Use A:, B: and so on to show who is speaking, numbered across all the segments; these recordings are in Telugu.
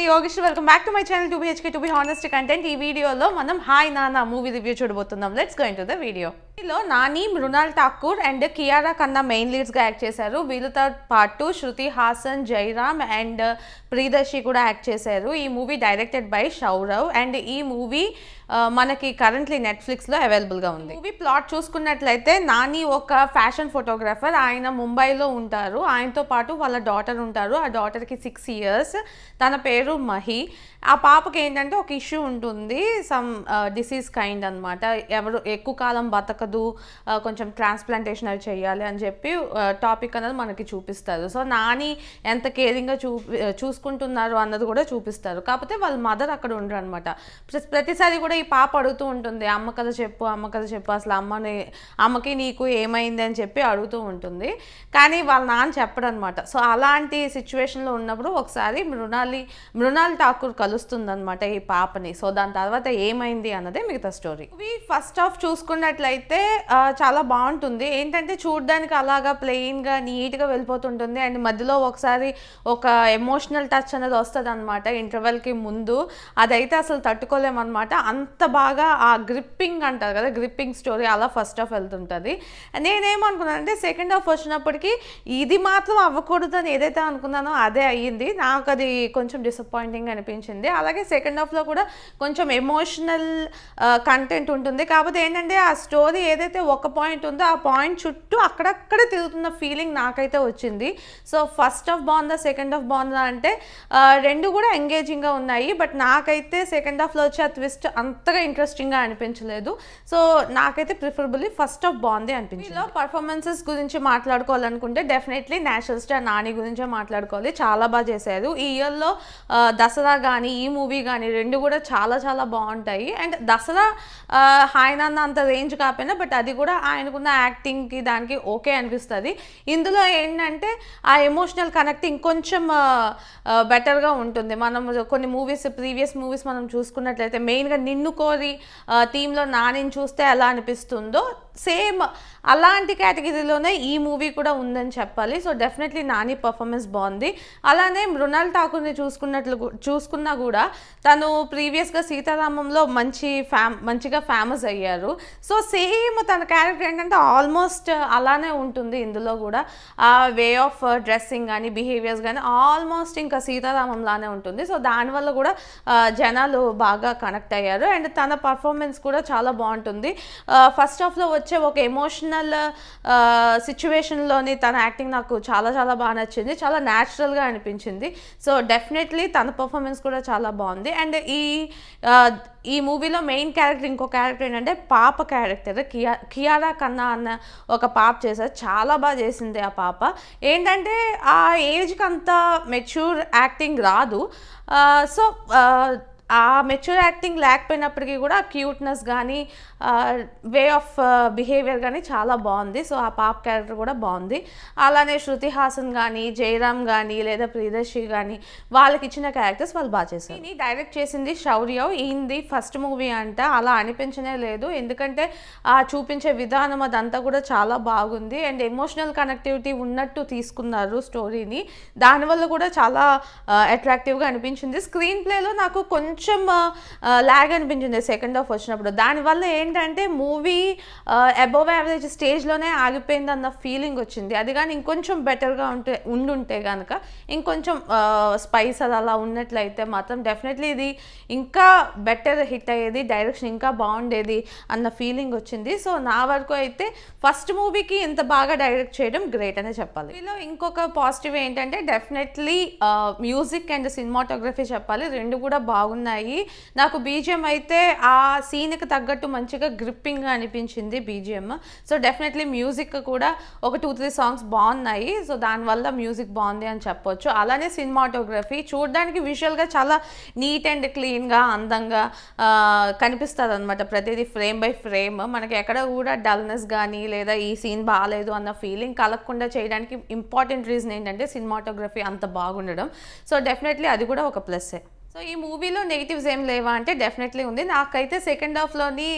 A: Yogesh. Welcome back to my channel 2BHK to be honest content. ఈ వీడియోలో మనం హాయ్ నానా మూవీ రివ్యూ చూడబోతున్నాం. Let's go into the video. ఇందులో నాని, మృణాల్ ఠాకూర్ అండ్ కియారా ఖన్నా మెయిన్ లీడ్స్గా యాక్ట్ చేశారు. వీళ్ళతో పాటు శృతి హాసన్, జైరామ్ అండ్ ప్రియదర్శి కూడా యాక్ట్ చేశారు. ఈ movie directed by Sourav and ఈ మూవీ మనకి కరెంట్లీ నెట్ఫ్లిక్స్లో అవైలబుల్గా ఉంది. మూవీ ప్లాట్ చూసుకున్నట్లయితే నాని ఒక ఫ్యాషన్ ఫోటోగ్రాఫర్. ఆయన ముంబైలో ఉంటారు. ఆయనతో పాటు వాళ్ళ డాటర్ ఉంటారు. ఆ డాటర్కి 6 years. తన పేరు మహి. ఆ పాపకి ఏంటంటే ఒక ఇష్యూ ఉంటుంది, సమ్ డిసీజ్ కైండ్ అనమాట. ఎవరు ఎక్కువ కాలం బతకదు, కొంచెం ట్రాన్స్ప్లాంటేషన్ అవి చేయాలి అని చెప్పి టాపిక్ అనేది మనకి చూపిస్తారు. సో నాని ఎంత కేరింగ్గా చూసుకుంటున్నారు అన్నది కూడా చూపిస్తారు. కాకపోతే వాళ్ళ మదర్ అక్కడ ఉండరు అనమాట. ప్రతిసారి కూడా ఈ పాప అడుగుతూ ఉంటుంది, అమ్మ కథ చెప్పు, అమ్మ కథ చెప్పు, అసలు అమ్మకి నీకు ఏమైంది అని చెప్పి అడుగుతూ ఉంటుంది. కానీ వాళ్ళ నాన్న చెప్పడు అనమాట. సో అలాంటి సిచ్యువేషన్లో ఉన్నప్పుడు ఒకసారి మృణాల్ ఠాకూర్ కలుస్తుందన్నమాట ఈ పాపని. సో దాని తర్వాత ఏమైంది అన్నదే మిగతా స్టోరీ. మూవీ ఫస్ట్ హాఫ్ చూసుకున్నట్లయితే చాలా బాగుంటుంది. ఏంటంటే చూడడానికి అలాగా ప్లెయిన్గా నీట్గా వెళ్ళిపోతుంటుంది. అండ్ మధ్యలో ఒకసారి ఒక ఎమోషనల్ టచ్ అనేది వస్తుంది అనమాట ఇంటర్వెల్కి ముందు. అదైతే అసలు తట్టుకోలేమన్నమాట. అంత బాగా ఆ గ్రిప్పింగ్ అంటారు కదా, గ్రిప్పింగ్ స్టోరీ అలా ఫస్ట్ హాఫ్ వెళ్తుంటుంది. నేనేమనుకున్నానంటే సెకండ్ హాఫ్ వచ్చినప్పటికీ ఇది మాత్రం అవ్వకూడదు అని ఏదైతే అనుకున్నానో అదే అయ్యింది. నాకు అది కొంచెం డిసప్పాయింటింగ్ అనిపించింది. అలాగే సెకండ్ హాఫ్లో కూడా కొంచెం ఎమోషనల్ కంటెంట్ ఉంటుంది. కాకపోతే ఏంటంటే ఆ స్టోరీ ఏదైతే ఒక పాయింట్ ఉందో ఆ పాయింట్ చుట్టూ అక్కడక్కడ తిరుగుతున్న ఫీలింగ్ నాకైతే వచ్చింది. సో ఫస్ట్ హాఫ్ బాగుందా, సెకండ్ హాఫ్ బాగుందా అంటే రెండు కూడా ఎంగేజింగ్గా ఉన్నాయి. బట్ నాకైతే సెకండ్ హాఫ్లో వచ్చే ఆ ట్విస్ట్ అంతగా ఇంట్రెస్టింగ్గా అనిపించలేదు. సో నాకైతే ప్రిఫరబుల్లీ ఫస్ట్ హాఫ్ బాగుంది అనిపించింది. ఇలా పర్ఫార్మెన్సెస్ గురించి మాట్లాడుకోవాలనుకుంటే డెఫినెట్లీ నేషనల్ స్టార్ నాని గురించే మాట్లాడుకోవాలి. చాలా బాగా చేశారు. ఈ ఇయర్లో దసరా కానీ ఈ మూవీ కానీ రెండు కూడా చాలా చాలా బాగుంటాయి. అండ్ దసరా హాయ్ నాన్న అంత రేంజ్ కాకపోయినా బట్ అది కూడా ఆయనకున్న యాక్టింగ్కి దానికి ఓకే అనిపిస్తుంది. ఇందులో ఏంటంటే ఆ ఎమోషనల్ కనెక్ట్ ఇంకొంచెం బెటర్గా ఉంటుంది. మనం కొన్ని ప్రీవియస్ మూవీస్ మనం చూసుకున్నట్లయితే మెయిన్గా నిన్ను కోరి థీమ్లో నానిని చూస్తే ఎలా అనిపిస్తుందో సేమ్ అలాంటి కేటగిరీలోనే ఈ మూవీ కూడా ఉందని చెప్పాలి. సో డెఫినెట్లీ నాని పర్ఫార్మెన్స్ బాగుంది. అలానే మృణాల్ ఠాకూర్ని చూసుకున్నా కూడా తను ప్రీవియస్గా సీతారామంలో మంచిగా ఫేమస్ అయ్యారు. సో సేమ్ తన క్యారెక్టర్ ఏంటంటే ఆల్మోస్ట్ అలానే ఉంటుంది ఇందులో కూడా. ఆ వే ఆఫ్ డ్రెస్సింగ్ కానీ బిహేవియర్స్ కానీ ఆల్మోస్ట్ ఇంకా సీతారామంలానే ఉంటుంది. సో దానివల్ల కూడా జనాలు బాగా కనెక్ట్ అయ్యారు. అండ్ తన పర్ఫార్మెన్స్ కూడా చాలా బాగుంటుంది. ఫస్ట్ హాఫ్లో వచ్చే ఒక ఎమోషనల్ సిచ్యువేషన్లోని తన యాక్టింగ్ నాకు చాలా చాలా బాగా నచ్చింది. చాలా న్యాచురల్గా అనిపించింది. సో డెఫినెట్లీ తన పర్ఫార్మెన్స్ కూడా చాలా బాగుంది. అండ్ ఈ మూవీలో మెయిన్ క్యారెక్టర్ ఇంకో క్యారెక్టర్ ఏంటంటే పాప క్యారెక్టర్ కియారా ఖన్నా అన్న ఒక పాప చేశారు. చాలా బాగా చేసింది ఆ పాప. ఏంటంటే ఆ ఏజ్కి అంత మెచ్యూర్ యాక్టింగ్ రాదు. సో ఆ మెచ్యూర్ యాక్టింగ్ లేకపోయినప్పటికీ కూడా క్యూట్నెస్ కానీ వే ఆఫ్ బిహేవియర్ కానీ చాలా బాగుంది. సో ఆ పాప క్యారెక్టర్ కూడా బాగుంది. అలానే శృతి హాసన్ కానీ జయరామ్ కానీ లేదా ప్రియదర్శి కానీ వాళ్ళకి ఇచ్చిన క్యారెక్టర్స్ వాళ్ళు బాగా చేశారు. ఈయన డైరెక్ట్ చేసింది శౌర్య. ఈయనది ఫస్ట్ మూవీ అంట. అలా అనిపించనే లేదు, ఎందుకంటే ఆ చూపించే విధానం అదంతా కూడా చాలా బాగుంది. అండ్ ఎమోషనల్ కనెక్టివిటీ ఉన్నట్టు తీసుకున్నారు స్టోరీని. దానివల్ల కూడా చాలా అట్రాక్టివ్గా అనిపించింది. స్క్రీన్ ప్లేలో నాకు కొంచెం ల్యాగ్ అనిపించింది సెకండ్ హాఫ్ వచ్చినప్పుడు. దానివల్ల ఏంటంటే మూవీ అబోవ్ యావరేజ్ స్టేజ్లోనే ఆగిపోయింది అన్న ఫీలింగ్ వచ్చింది. అది కానీ ఇంకొంచెం బెటర్గా ఉండుంటే కనుక ఇంకొంచెం స్పైస్ అది అలా ఉన్నట్లయితే మాత్రం డెఫినెట్లీ ఇది ఇంకా బెటర్ హిట్ అయ్యేది, డైరెక్షన్ ఇంకా బాగుండేది అన్న ఫీలింగ్ వచ్చింది. సో నా వరకు అయితే ఫస్ట్ మూవీకి ఇంత బాగా డైరెక్ట్ చేయడం గ్రేట్ అనే చెప్పాలి. వీళ్ళు ఇంకొక పాజిటివ్ ఏంటంటే డెఫినెట్లీ మ్యూజిక్ అండ్ సినిమాటోగ్రఫీ చెప్పాలి. రెండు కూడా బాగున్నాయి. నాకు బీజిఎం అయితే ఆ సీన్కి తగ్గట్టు మంచిగా గ్రిప్పింగ్గా అనిపించింది బీజిఎం. సో డెఫినెట్లీ మ్యూజిక్ కూడా ఒక 2-3 సాంగ్స్ బాగున్నాయి. సో దానివల్ల మ్యూజిక్ బాగుంది అని చెప్పొచ్చు. అలానే సినిమాటోగ్రఫీ చూడడానికి విజువల్గా చాలా నీట్ అండ్ క్లీన్గా అందంగా కనిపిస్తుంది అనమాట. ప్రతిదీ ఫ్రేమ్ బై ఫ్రేమ్. మనకి ఎక్కడ కూడా డల్నెస్ కానీ లేదా ఈ సీన్ బాగాలేదు అన్న ఫీలింగ్ కలగకుండా చేయడానికి ఇంపార్టెంట్ రీజన్ ఏంటంటే సినిమాటోగ్రఫీ అంత బాగుండడం. సో డెఫినెట్లీ అది కూడా ఒక ప్లస్సే. సో ఈ మూవీలో నెగిటివ్స్ ఏం లేవా అంటే డెఫినెట్లీ ఉంది. నాకైతే సెకండ్ హాఫ్లోని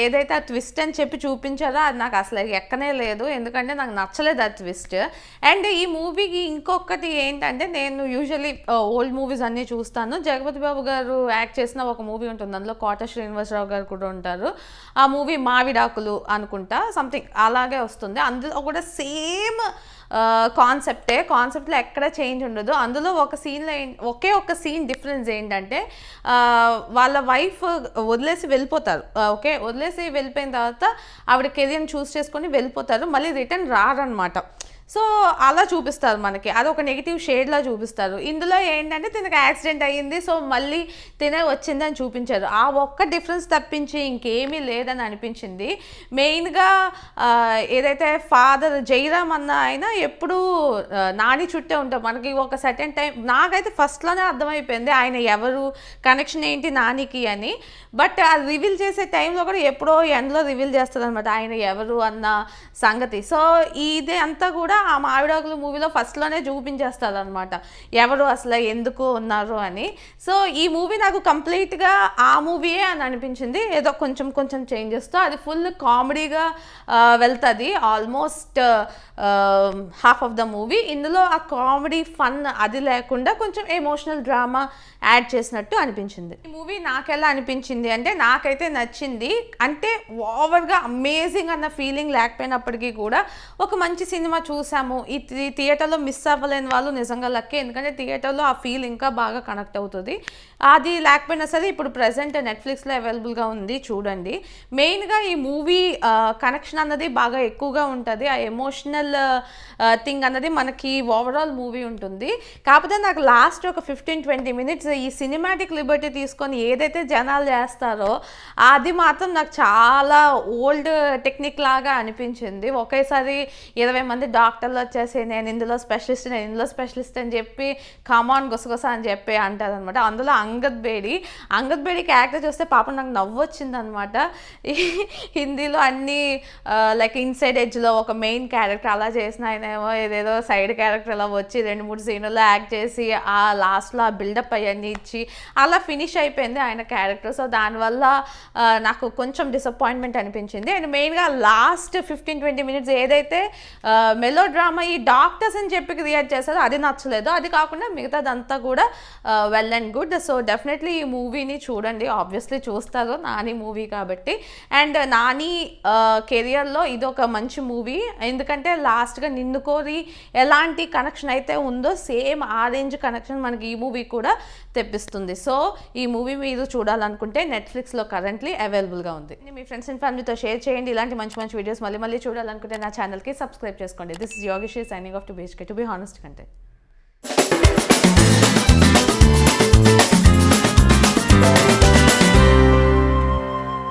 A: ఏదైతే ఆ ట్విస్ట్ అని చెప్పి చూపించారో అది నాకు అసలు ఎక్కనే లేదు, ఎందుకంటే నాకు నచ్చలేదు ఆ ట్విస్ట్. అండ్ ఈ మూవీకి ఇంకొకటి ఏంటంటే, నేను యూజువల్లీ ఓల్డ్ మూవీస్ అన్నీ చూస్తాను. జగపతి బాబు గారు యాక్ట్ చేసిన ఒక మూవీ ఉంటుంది, అందులో కోట శ్రీనివాసరావు గారు కూడా ఉంటారు. ఆ మూవీ మావిడాకులు అనుకుంటా, సంథింగ్ అలాగే వస్తుంది. అందులో కూడా సేమ్ కాన్సెప్ట్లో ఎక్కడ చేంజ్ ఉండదు. అందులో ఒక సీన్లో ఒకే ఒక సీన్ డిఫరెన్స్ ఏంటంటే, వాళ్ళ వైఫ్ వదిలేసి వెళ్ళిపోతారు. వదిలేసి వెళ్ళిపోయిన తర్వాత ఆవిడ కెరియర్ని చూస్ చేసుకొని వెళ్ళిపోతారు, మళ్ళీ రిటర్న్ రారనమాట. సో అలా చూపిస్తారు మనకి, అది ఒక నెగిటివ్ షేడ్లా చూపిస్తారు. ఇందులో ఏంటంటే తినకు యాక్సిడెంట్ అయ్యింది, సో మళ్ళీ తినే వచ్చిందని చూపించారు. ఆ ఒక్క డిఫరెన్స్ తప్పించి ఇంకేమీ లేదని అనిపించింది. మెయిన్గా ఏదైతే ఫాదర్ జయరామ్ అన్న ఆయన ఎప్పుడూ నాని చుట్టే ఉంటారు. మనకి ఒక సర్టెన్ టైం నాకైతే ఫస్ట్లోనే అర్థమైపోయింది ఆయన ఎవరు, కనెక్షన్ ఏంటి నానికి అని. బట్ అది రివీల్ చేసే టైంలో కూడా ఎప్పుడో ఎండ్లో రివీల్ చేస్తారు అనమాట ఆయన ఎవరు అన్న సంగతి. సో ఇదే అంతా కూడా ఆ మావిడాకులు మూవీలో ఫస్ట్లోనే చూపించేస్తారు అనమాట, ఎవరు అసలు ఎందుకు ఉన్నారు అని. సో ఈ మూవీ నాకు కంప్లీట్గా ఆ మూవీయే అని అనిపించింది, ఏదో కొంచెం చేంజెస్తో. అది ఫుల్ కామెడీగా వెళ్తుంది almost half of the movie. ఇందులో ఆ కామెడీ ఫన్ అది లేకుండా కొంచెం ఎమోషనల్ డ్రామా యాడ్ చేసినట్టు అనిపించింది. ఈ మూవీ నాకు ఎలా అనిపించింది అంటే, నాకైతే నచ్చింది. అంటే ఓవర్గా అమేజింగ్ అన్న ఫీలింగ్ లేకపోయినప్పటికీ కూడా ఒక మంచి సినిమా చూసాము. ఈ థియేటర్లో మిస్ అవ్వలేని వాళ్ళు నిజంగా లక్కీ, ఎందుకంటే థియేటర్లో ఆ ఫీల్ ఇంకా బాగా కనెక్ట్ అవుతుంది. అది లేకపోయినా సరే ఇప్పుడు ప్రజెంట్ నెట్ఫ్లిక్స్లో అవైలబుల్గా ఉంది, చూడండి. మెయిన్గా ఈ మూవీ కనెక్షన్ అన్నది బాగా ఎక్కువగా ఉంటుంది, ఆ ఎమోషనల్ థింగ్ అన్నది మనకి ఓవరాల్ మూవీ ఉంటుంది. కాకపోతే నాకు లాస్ట్ ఒక 15-20 మినిట్స్ ఈ సినిమాటిక్ లిబర్టీ తీసుకొని ఏదైతే జనాలు చేస్తారో అది మాత్రం నాకు చాలా ఓల్డ్ టెక్నిక్ లాగా అనిపించింది. ఒకేసారి 20 మంది డాక్టర్లు వచ్చేసి నేను ఇందులో స్పెషలిస్ట్ అని చెప్పి కమాన్ గుసగుస అని చెప్పి అంటారు అనమాట. అందులో అంగద్ బేడి క్యారెక్టర్ చూస్తే పాపం నాకు నవ్వు వచ్చింది అనమాట. హిందీలో అన్ని లైక్ ఇన్సైడ్ ఎడ్జ్లో ఒక మెయిన్ క్యారెక్టర్ అలా చేసిన ఆయనేమో ఏదేదో సైడ్ క్యారెక్టర్ అలా వచ్చి 2-3 సీన్లలో యాక్ట్ చేసి ఆ లాస్ట్లో ఆ బిల్డప్ అవన్నీ ఇచ్చి అలా ఫినిష్ అయిపోయింది ఆయన క్యారెక్టర్. సో దానివల్ల నాకు కొంచెం డిసప్పాయింట్మెంట్ అనిపించింది. అండ్ మెయిన్గా లాస్ట్ 15-20 మినిట్స్ ఏదైతే మెలో డ్రామా ఈ డాక్టర్స్ అని చెప్పి క్రియేట్ చేశారో అది నచ్చలేదు. అది కాకుండా మిగతాదంతా కూడా well and good. So definitely ఈ మూవీని చూడండి, ఆబ్వియస్లీ చూస్తారు, నాని మూవీ కాబట్టి. అండ్ నాని కెరియర్లో ఇది ఒక మంచి మూవీ, ఎందుకంటే లాస్ట్గా నిన్ను కోరి ఎలాంటి కనెక్షన్ అయితే ఉందో సేమ్ ఆ రేంజ్ కనెక్షన్ మనకి ఈ మూవీ కూడా తెప్పిస్తుంది. సో ఈ మూవీ మీరు చూడాలనుకుంటే నెట్ఫ్లిక్స్లో కరెంట్లీ అవైలబుల్గా ఉంది. మీ ఫ్రెండ్స్ అండ్ ఫ్యామిలీతో షేర్ చేయండి. ఇలాంటి మంచి వీడియోస్ మళ్ళీ చూడాలనుకుంటే నా ఛానల్కి సబ్స్క్రైబ్ చేసుకోండి. This is Yogishri signing off to BHK, to be honest content.